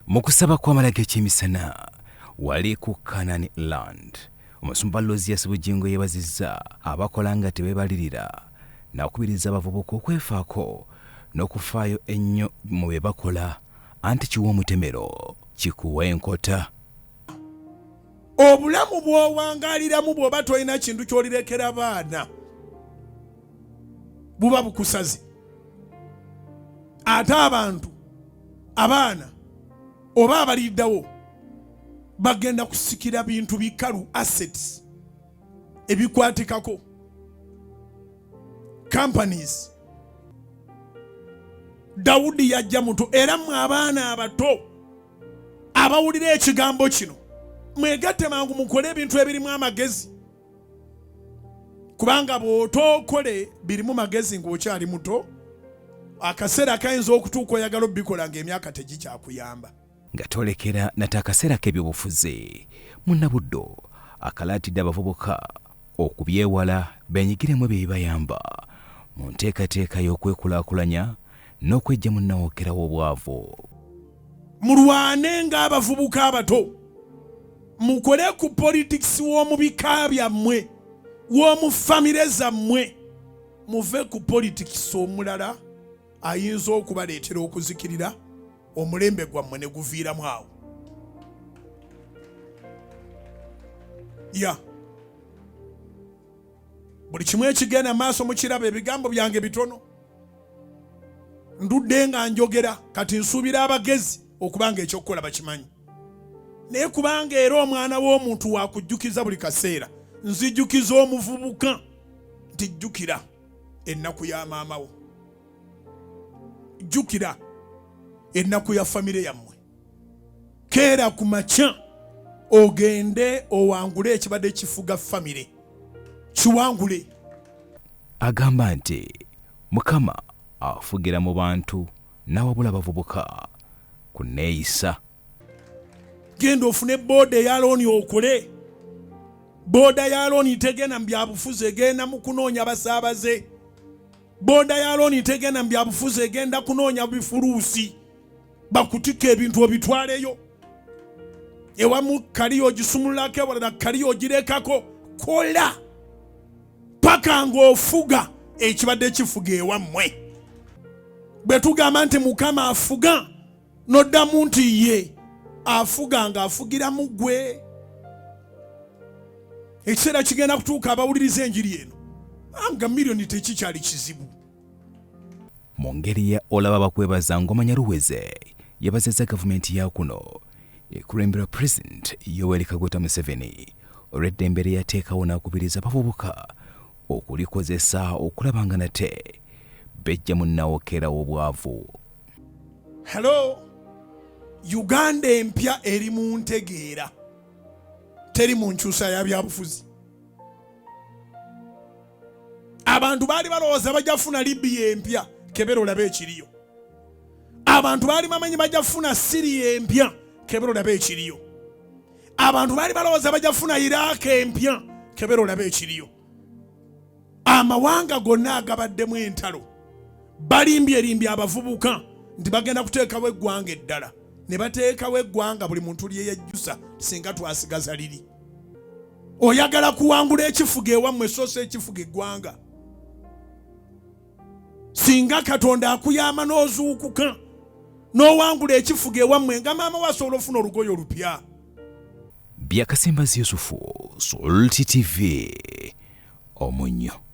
Mu kusaba kw'amalage eky'emisana wali ku Canaan Land, Omusumba Lozias Bujingo yeebazizza abakola nga tebeebalirira n'akubiriza abavubuka okwefaako n'okufaayo ennyo mu bye bakola, anti kiwa omutemero kikuwa enkota. Obulamu bw'owangaaliramu bw'oba tolina kintu ky'olirekera baana buba bukusaze. Ate abantu abaana oba abaliddawo bagenda kusikira bintu bikalu, assets ebikwatikako, companies. Dawudi yajja muto, era mwe abaana abato abawulira ekigambo kino mwegatte mangu mukole ebintu ebirimu amagezi, kubanga bw'otookole birimu magezi ng'okyali muto, akaseera kayinza okutuuka oyagala obikola ng'emyaka tegikyakuyamba. Nga tolekera nate akaseera k'ebyobufuzi, munnabuddo akalaatidde abavubuka okubyewala benyigiremu bye bibayamba mu nteekateeka y'okwekulaakulanya n'okwejja mu nnawookerawo obwavu. Mulwane ng'abavubuka abato, mukole ku politics w'omu bika byammwe, w'omu famire zammwe, muve ku politics omulala ayinza okubaleetera okuzikirira, omulembe gwammwe ne guviiramu awo. Buli kimu ekigenda maaso mukiraba, ebigambo byange bitono, ndudde nga njogera, kati nsuubira abagezi okubanga ekyokukola bakimanyi. Naye kubanga era omwana w'omuntu wakujjukiza buli kaseera, nzijjukiza omuvubuka nti jjukira ennaku ya maama wo, jjukira ennaku ya famire yammwe, keera ku makya ogende owangule ekibadde kifuga famire, kiwangule. Agamba nti Mukama afugira mu bantu n'awabula abavubuka ku neeyisa. Genda ofune booda eya looni okole. Booda ya looni tegenda mu byabufuzi, egenda mu kunoonya basaabaze. Booda ya looni tegenda mu byabufuzi, egenda kunoonya bifuluusi bakutika ebintu obitwaleyo. Ewamu kaliyo gisumululako, ewalala kaliyo girekako. Kola paka ng'ofuga ekibadde kifuga ewammwe. Bwe tugamba nti Mukama afuga, n'oddamu nti ye afuga ng'afugira mu ggwe. Ekiseera kigenda kutuuka abawuliriza enjiri eno nga miliyoni tekikyali kizibu. Mu ngeri ya olaba bakwebaza ng'omanya luweze yabazizza gavumenti ya kuno ekulembera President Yoweri Kaguta Museveni olw'eddembe lye yateekawo n'akubiriza abavubuka okulikozesa okulaba nga nate bejja mu nnawookerawo obwavu. Hello, Uganda empya eri mu ntegeera, teri mu nkyusa ya byabufuzi. Abantu baali balowooza bajja funa Libya empya, kebera olabe ekiriyo. Abantu baali bamanyi bajja funa Syria empya, kebera olabe ekiriyo. Abantu baali balowooza bajja funa Iraq empya, kebera olabe ekiriyo. Amawanga gonna agabaddemu entalo balimbye abavubuka nti bagenda kuteekawo eggwanga eddala, ne bateekawo eggwanga buli muntu lyeyejjusa singa twasigaza liri. Oyagala kuwangula ekifuga ewammwe so si ekifuga eggwanga. Singa Katonda akuyama n'ozuukuka n'owangula ekifuga ewammwe nga maama wo asobola ofuna olugoye olupya. Byakasimbazi Yusufu, Sulti TV, Omunnyo.